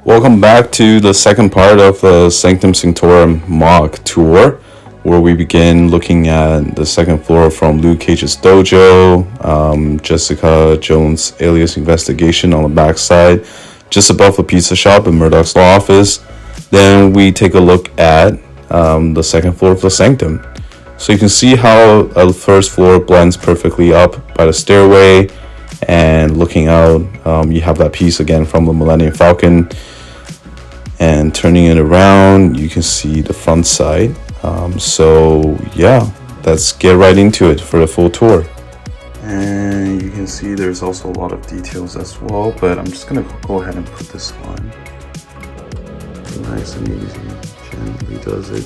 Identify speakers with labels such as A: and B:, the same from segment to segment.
A: Welcome back to the second part of the Sanctum Sanctorum MOC tour, where we begin looking at the second floor from Luke Cage's dojo, Jessica Jones' alias investigation on the backside, just above the pizza shop and Murdoch's law office. Then we take a look at the second floor of the Sanctum. So you can see how the first floor blends perfectly up by the stairway, and looking out, you have that piece again from the Millennium Falcon. And turning it around, you can see the front side. So yeah, let's get right into it for the full tour. And you can see there's also a lot of details as well, but I'm just gonna go ahead and put this on. Nice and easy, gently does it.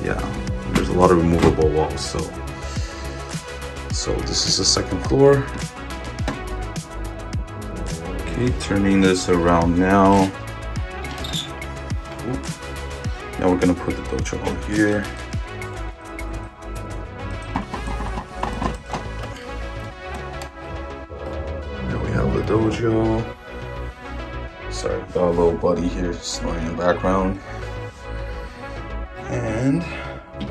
A: Yeah, there's a lot of removable walls, so this is the second floor. Okay, turning this around now. Now we're gonna put the dojo on here. Now we have the dojo. Sorry, got a little buddy here snoring in the background. And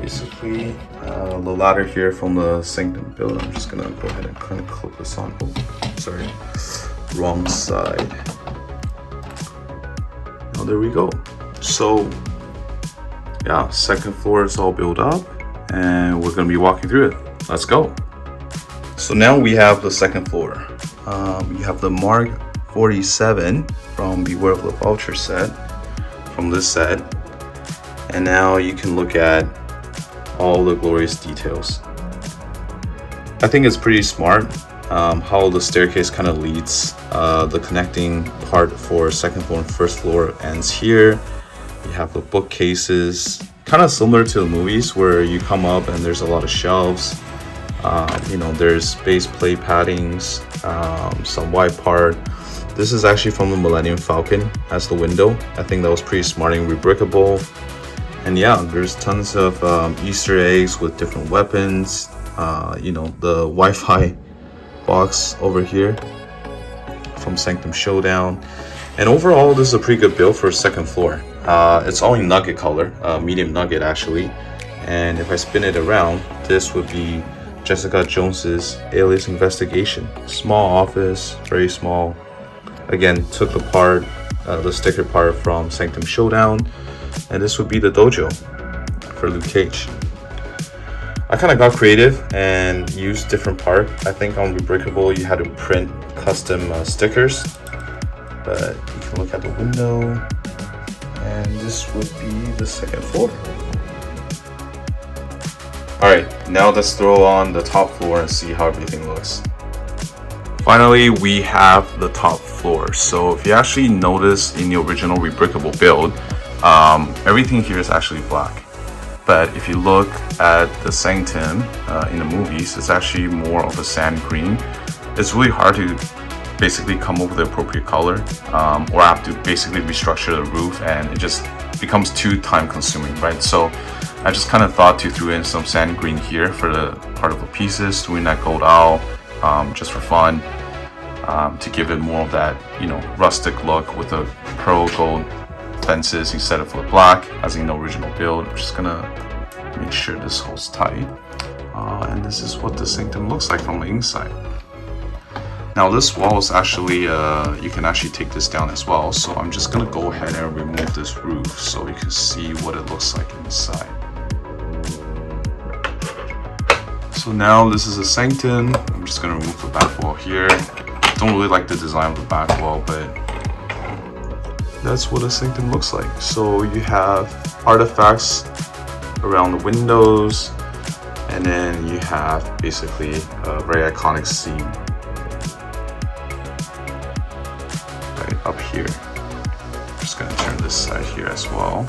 A: basically the ladder here from the Sanctum build. I'm just gonna go ahead and kind of clip this on. Oh, sorry. Wrong side. Now there we go. So yeah, second floor is all built up and we're gonna be walking through it. Let's go. So now we have the second floor. You have the Mark 47 from Beware of the Vulture set, from this set, and now you can look at all the glorious details. I think it's pretty smart how the staircase kind of leads. The connecting part for second floor and first floor ends here. You have the bookcases, kind of similar to the movies where you come up and there's a lot of shelves. There's base plate paddings, some white part. This is actually from the Millennium Falcon as the window. I think that was pretty smart and rebrickable. And yeah, there's tons of Easter eggs with different weapons. The Wi-Fi box over here from Sanctum Showdown. And overall, this is a pretty good build for a second floor. It's all in nugget color, medium nugget actually. And if I spin it around, this would be Jessica Jones's alias investigation. Small office, very small. Again, took apart the sticker part from Sanctum Showdown. And this would be the dojo for Luke Cage. I kind of got creative and used different part. I think on Rebrickable you had to print custom stickers, but you can look at the window, and this would be the second floor. Alright, now let's throw on the top floor and see how everything looks. Finally, we have the top floor. So if you actually notice in the original Rebrickable build, everything here is actually black. But if you look at the Sanctum in the movies, it's actually more of a sand green. It's really hard to basically come up with the appropriate color, or have to basically restructure the roof, and it just becomes too time consuming, right? So I just kind of thought to throw in some sand green here for the part of the pieces, doing that gold owl, just for fun, to give it more of that, rustic look with the pearl gold fences instead of the black as in the original build. I'm just gonna make sure this holds tight, and this is what the Sanctum looks like from the inside. Now this wall is actually you can actually take this down as well, so I'm just gonna go ahead and remove this roof so you can see what it looks like inside. So now this is a Sanctum. I'm just gonna remove the back wall here. Don't really like the design of the back wall, but that's what a Sanctum looks like. So you have artifacts around the windows, and then you have basically a very iconic scene right up here. I'm just gonna turn this side here as well.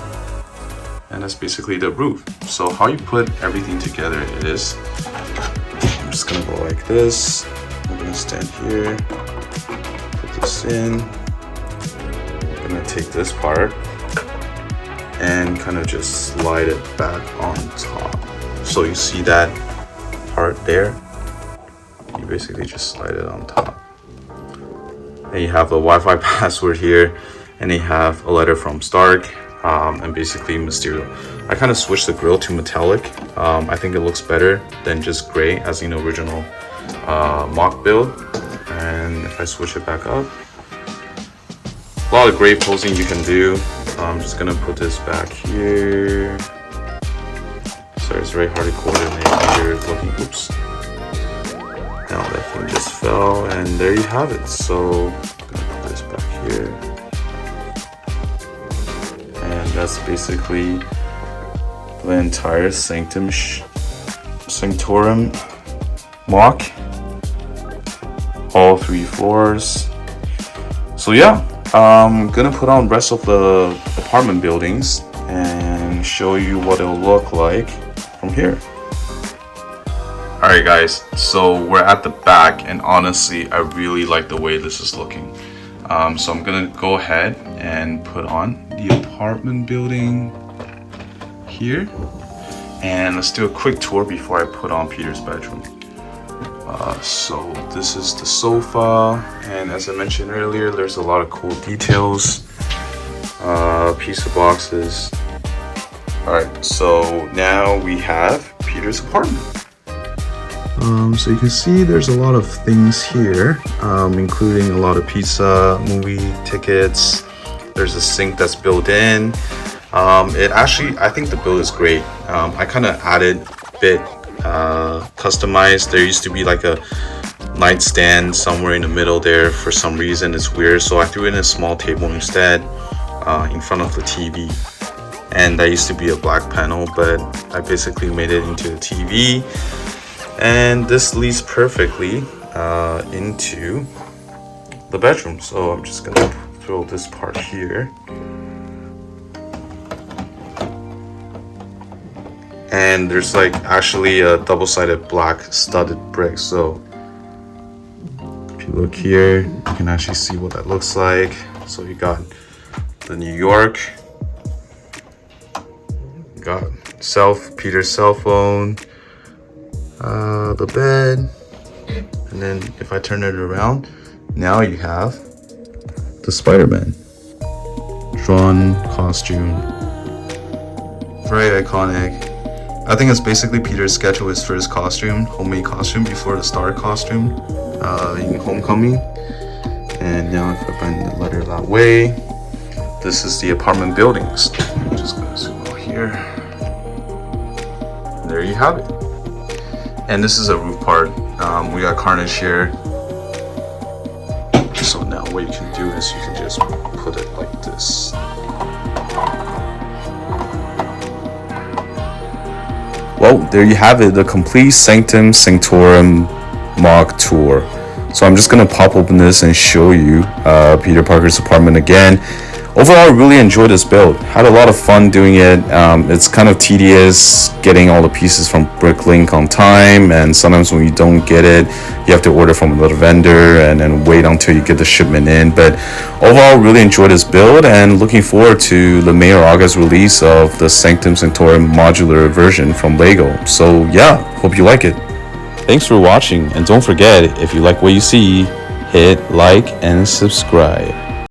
A: And that's basically the roof. So how you put everything together is, I'm just gonna go like this. I'm gonna stand here, put this in. I'm gonna take this part and kind of just slide it back on top. So you see that part there? You basically just slide it on top. And you have the Wi-Fi password here, and you have a letter from Stark, and basically Mysterio. I kind of switched the grill to metallic. I think it looks better than just gray as in the original MOC build. And if I switch it back up, a lot of great posing you can do. I'm just gonna put this back here. Sorry, it's very hard to coordinate here. Looking, oops. Now that thing just fell, and there you have it. So I'm gonna put this back here, and that's basically the entire Sanctum Sanctorum MOC, all 3 floors. So yeah, I'm gonna put on rest of the apartment buildings and show you what it'll look like from here. Alright guys, so we're at the back, and honestly I really like the way this is looking. So I'm gonna go ahead and put on the apartment building here, and let's do a quick tour before I put on Peter's bedroom. So this is the sofa, and as I mentioned earlier, there's a lot of cool details, piece of boxes. Alright, so now we have Peter's apartment. So you can see there's a lot of things here, including a lot of pizza, movie tickets. There's a sink that's built in. It actually, I think the build is great. I kind of added a bit customized. There used to be like a nightstand somewhere in the middle there. For some reason it's weird, so I threw in a small table instead in front of the TV. And that used to be a black panel, but I basically made it into a TV. And this leads perfectly into the bedroom. So I'm just gonna throw this part here. And there's like actually a double-sided black studded brick. So if you look here, you can actually see what that looks like. So you got the New York, you got Peter's cell phone, the bed, and then if I turn it around, now you have the Spider-Man drawn costume. Very iconic. I think it's basically Peter's sketch of his first costume, homemade costume before the Star costume in Homecoming. And now if I bend the letter that way, this is the apartment buildings. I'm just gonna zoom out here. And there you have it. And this is a roof part. We got Carnage here. So now what you can do is you can just put it like this. Well, there you have it, the complete Sanctum Sanctorum MOC tour. So I'm just gonna pop open this and show you Peter Parker's apartment again. Overall, I really enjoyed this build. Had a lot of fun doing it. It's kind of tedious getting all the pieces from Bricklink on time, and sometimes when you don't get it, you have to order from another vendor and then wait until you get the shipment in. But overall, really enjoyed this build, and looking forward to the May or August release of the Sanctum Sanctorum modular version from LEGO. So yeah, hope you like it. Thanks for watching, and don't forget, if you like what you see, hit like and subscribe.